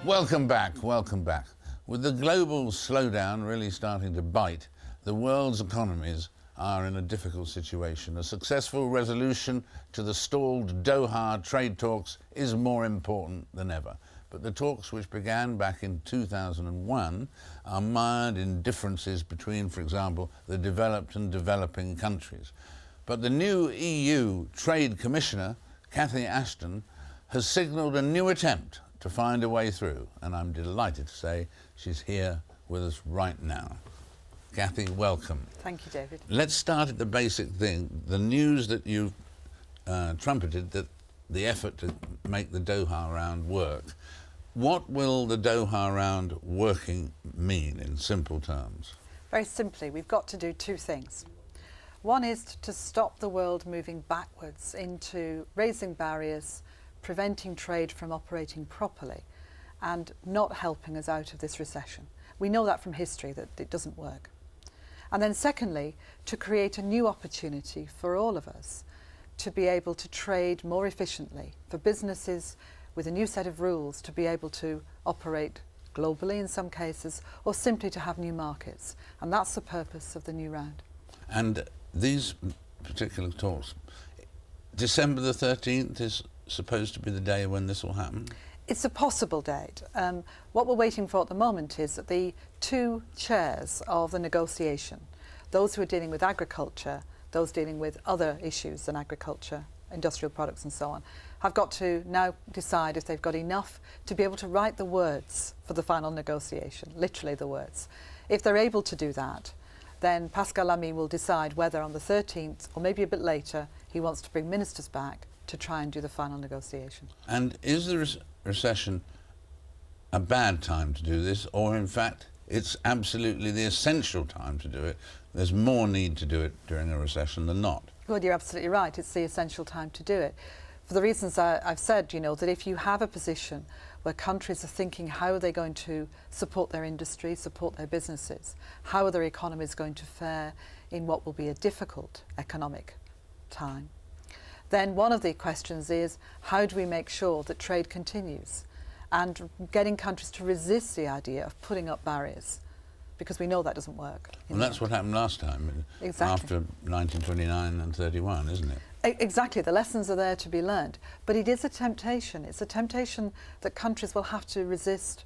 Welcome back, welcome back. With the global slowdown really starting to bite, the world's economies are in a difficult situation. A successful resolution to the stalled Doha trade talks is more important than ever. But the talks, which began back in 2001, are mired in differences between, for example, the developed and developing countries. But the new EU Trade Commissioner, Cathy Ashton, has signalled a new attempt to find a way through, and I'm delighted to say she's here with us right now. Cathy, welcome. Thank you, David. Let's start at the basic thing. The news that you've trumpeted, that the effort to make the Doha round work. What will the Doha round working mean in simple terms? Very simply, we've got to do two things. One is to stop the world moving backwards into raising barriers, preventing trade from operating properly, and not helping us out of this recession. We know that from history, that it doesn't work. And then secondly, to create a new opportunity for all of us to be able to trade more efficiently, for businesses with a new set of rules to be able to operate globally in some cases, or simply to have new markets. And that's the purpose of the new round. And these particular talks, December the 13th is supposed to be the day when this will happen? It's a possible date. What we're waiting for at the moment is that the two chairs of the negotiation, those who are dealing with agriculture, those dealing with other issues than agriculture, industrial products and so on, have got to now decide if they've got enough to be able to write the words for the final negotiation, literally the words. If they're able to do that, then Pascal Lamy will decide whether on the 13th, or maybe a bit later, he wants to bring ministers back to try and do the final negotiation. And is the recession a bad time to do this, or in fact it's absolutely the essential time to do it? There's more need to do it during a recession than not. Well, you're absolutely right. It's the essential time to do it. For the reasons I've said, you know, that if you have a position where countries are thinking how are they going to support their industry, support their businesses, how are their economies going to fare in what will be a difficult economic time, then one of the questions is how do we make sure that trade continues, and getting countries to resist the idea of putting up barriers, because we know that doesn't work. Well, that's what happened last time, exactly. After 1929 and 31, isn't it? Exactly, the lessons are there to be learned. But it is a temptation. It's a temptation that countries will have to resist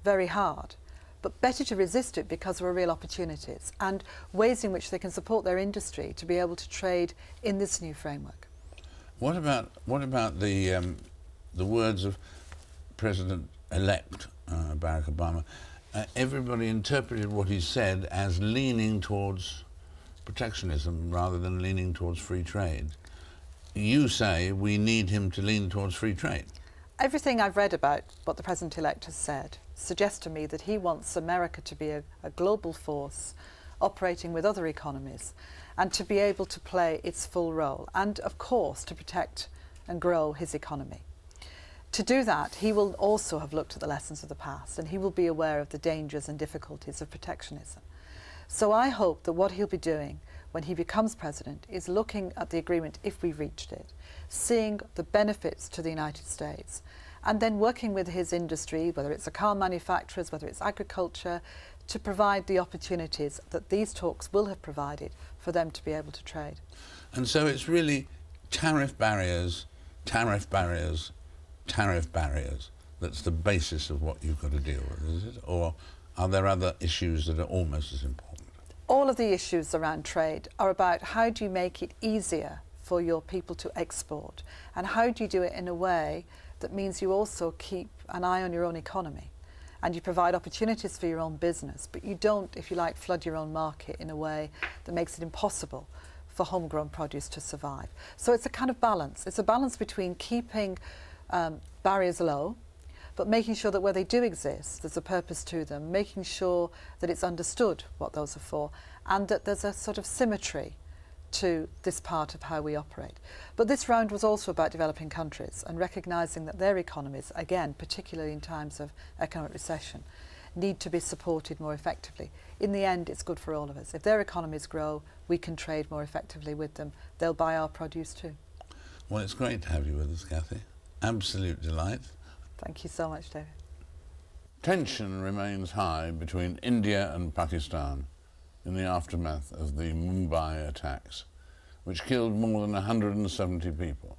very hard. But better to resist it because there are real opportunities and ways in which they can support their industry to be able to trade in this new framework. What about the words of President-elect Barack Obama? Everybody interpreted what he said as leaning towards protectionism rather than leaning towards free trade. You say we need him to lean towards free trade. Everything I've read about what the President-elect has said suggests to me that he wants America to be a global force operating with other economies and to be able to play its full role and, of course, to protect and grow his economy. To do that, he will also have looked at the lessons of the past and he will be aware of the dangers and difficulties of protectionism. So I hope that what he'll be doing when he becomes president is looking at the agreement, if we reached it, seeing the benefits to the United States, and then working with his industry, whether it's the car manufacturers, whether it's agriculture, to provide the opportunities that these talks will have provided for them to be able to trade. And so it's really tariff barriers, tariff barriers, tariff barriers. That's the basis of what you've got to deal with, is it? Or are there other issues that are almost as important? All of the issues around trade are about how do you make it easier for your people to export, and how do you do it in a way that means you also keep an eye on your own economy and you provide opportunities for your own business, but you don't, if you like, flood your own market in a way that makes it impossible for homegrown produce to survive. So it's a kind of balance. It's a balance between keeping barriers low, but making sure that where they do exist, there's a purpose to them, making sure that it's understood what those are for, and that there's a sort of symmetry to this part of how we operate. But this round was also about developing countries and recognising that their economies, again, particularly in times of economic recession, need to be supported more effectively. In the end, it's good for all of us. If their economies grow, we can trade more effectively with them. They'll buy our produce too. Well, it's great to have you with us, Cathy. Absolute delight. Thank you so much, David. Tension remains high between India and Pakistan in the aftermath of the Mumbai attacks, which killed more than 170 people.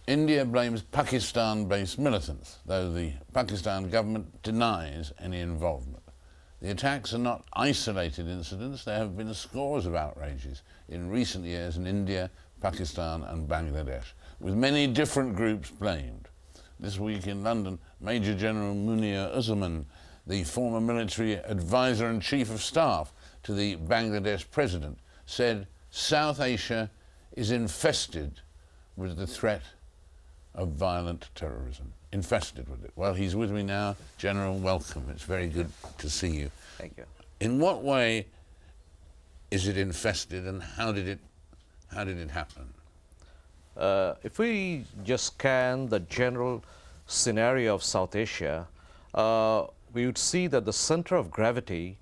India blames Pakistan-based militants, though the Pakistan government denies any involvement. The attacks are not isolated incidents. There have been scores of outrages in recent years in India, Pakistan and Bangladesh, with many different groups blamed. This week in London, Major General Muniruzzaman, the former military advisor and chief of staff to the Bangladesh president, said South Asia is infested with the threat of violent terrorism. Infested with it. Well, he's with me now. General, welcome. It's very good to see you. Thank you. In what way is it infested, and how did it happen? If we just scan the general scenario of South Asia, we would see that the center of gravity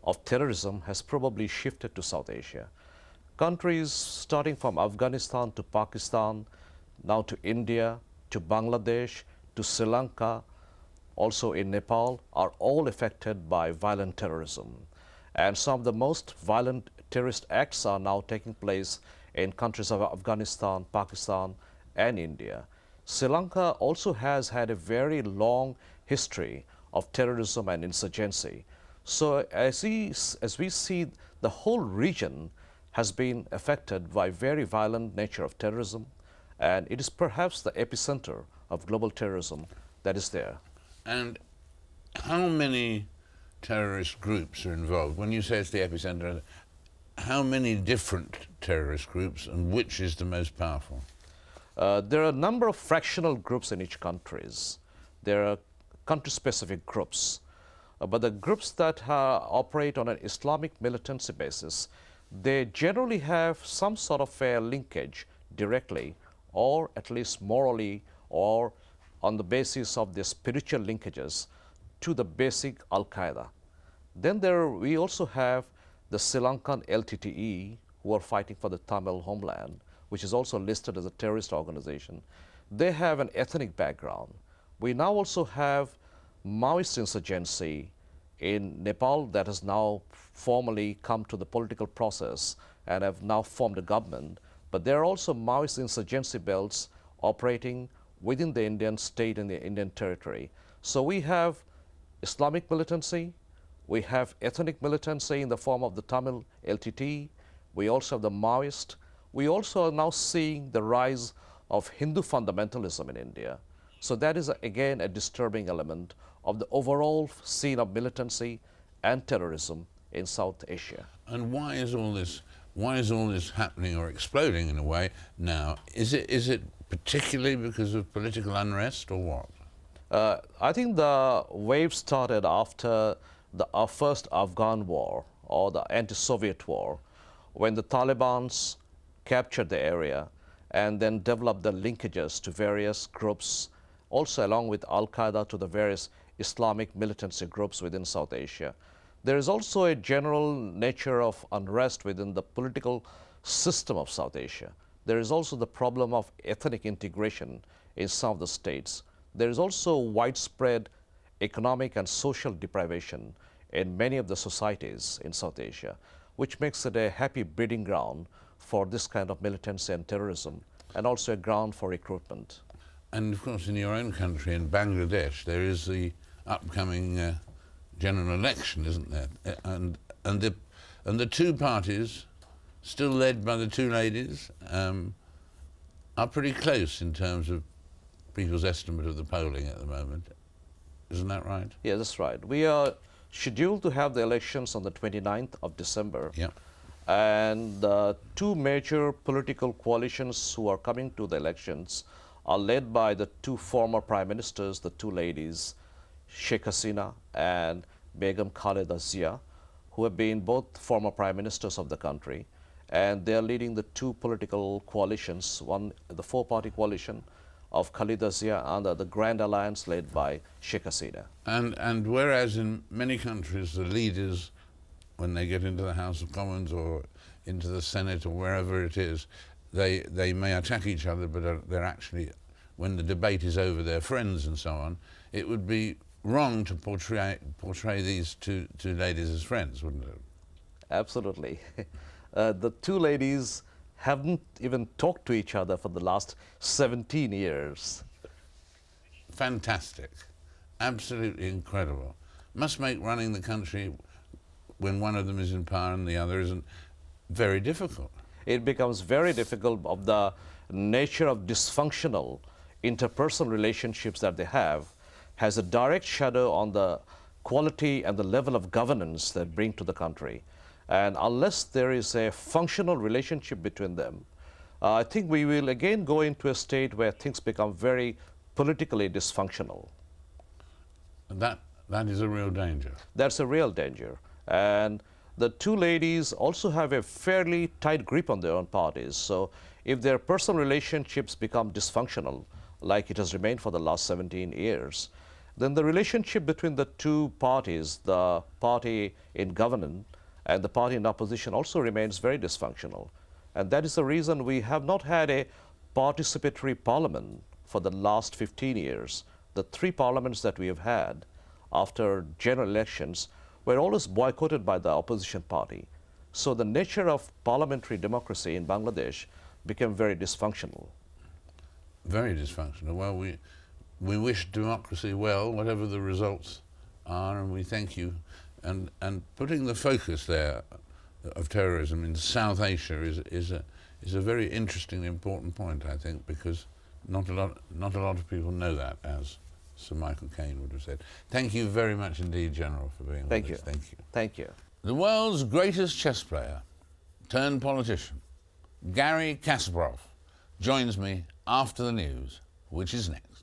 of terrorism has probably shifted to South Asia. Countries starting from Afghanistan to Pakistan, now to India, to Bangladesh, to Sri Lanka, also in Nepal, are all affected by violent terrorism. And some of the most violent terrorist acts are now taking place in countries of Afghanistan, Pakistan and India. Sri Lanka also has had a very long history of terrorism and insurgency. So as we see, the whole region has been affected by very violent nature of terrorism, and it is perhaps the epicenter of global terrorism that is there. And how many terrorist groups are involved? When you say it's the epicenter, how many different terrorist groups, and which is the most powerful? There are a number of fractional groups in each countries. There are country-specific groups. But the groups that operate on an Islamic militancy basis, they generally have some sort of a linkage directly, or at least morally, or on the basis of their spiritual linkages to the basic Al-Qaeda. Then we also have the Sri Lankan LTTE, who are fighting for the Tamil homeland, which is also listed as a terrorist organization. They have an ethnic background. We now also have Maoist insurgency in Nepal that has now formally come to the political process and have now formed a government. But there are also Maoist insurgency belts operating within the Indian state and the Indian territory. So we have Islamic militancy, we have ethnic militancy in the form of the Tamil LTT, we also have the Maoist. We also are now seeing the rise of Hindu fundamentalism in India. So that is again a disturbing element of the overall scene of militancy and terrorism in South Asia. And why is all this happening or exploding in a way now? Is it particularly because of political unrest or what? I think the wave started after our first Afghan war, or the anti-Soviet war, when the Taliban's captured the area and then developed the linkages to various groups, also along with Al-Qaeda, to the various Islamic militancy groups within South Asia. There is also a general nature of unrest within the political system of South Asia. There is also the problem of ethnic integration in some of the states. There is also widespread economic and social deprivation in many of the societies in South Asia, which makes it a happy breeding ground for this kind of militancy and terrorism, and also a ground for recruitment. And of course in your own country, in Bangladesh, there is the upcoming general election, isn't there? And the two parties, still led by the two ladies, are pretty close in terms of people's estimate of the polling at the moment. Isn't that right? Yeah, that's right. We are scheduled to have the elections on the 29th of December. Yeah. And the two major political coalitions who are coming to the elections are led by the two former prime ministers, the two ladies, Sheikh Hasina and Begum Khaleda Zia, who have been both former prime ministers of the country. And they are leading the two political coalitions, one, the four-party coalition of Khaleda Zia, and the Grand Alliance led by Sheikh Hasina. And whereas in many countries the leaders, when they get into the House of Commons or into the Senate or wherever it is, they may attack each other, but they're actually, when the debate is over, they're friends and so on. It would be wrong to portray these two ladies as friends, wouldn't it? Absolutely. The two ladies haven't even talked to each other for the last 17 years. Fantastic. Absolutely incredible. Must make running the country when one of them is in power and the other isn't very difficult. It becomes very difficult of the nature of dysfunctional interpersonal relationships that they have has a direct shadow on the quality and the level of governance they bring to the country. And unless there is a functional relationship between them, I think we will again go into a state where things become very politically dysfunctional. That is a real danger. That's a real danger. And the two ladies also have a fairly tight grip on their own parties. So if their personal relationships become dysfunctional, like it has remained for the last 17 years, then the relationship between the two parties, the party in government and the party in opposition, also remains very dysfunctional. And that is the reason we have not had a participatory parliament for the last 15 years. The three parliaments that we have had after general elections were always boycotted by the opposition party. So the nature of parliamentary democracy in Bangladesh became very dysfunctional. Very dysfunctional. Well, we wish democracy well, whatever the results are, and we thank you. And putting the focus there of terrorism in South Asia is a very interesting and important point, I think, because not a lot of people know that, as Sir Michael Caine would have said. Thank you very much indeed, General, for being with us. Thank you. Thank you. The world's greatest chess player turned politician, Garry Kasparov, joins me after the news, which is next.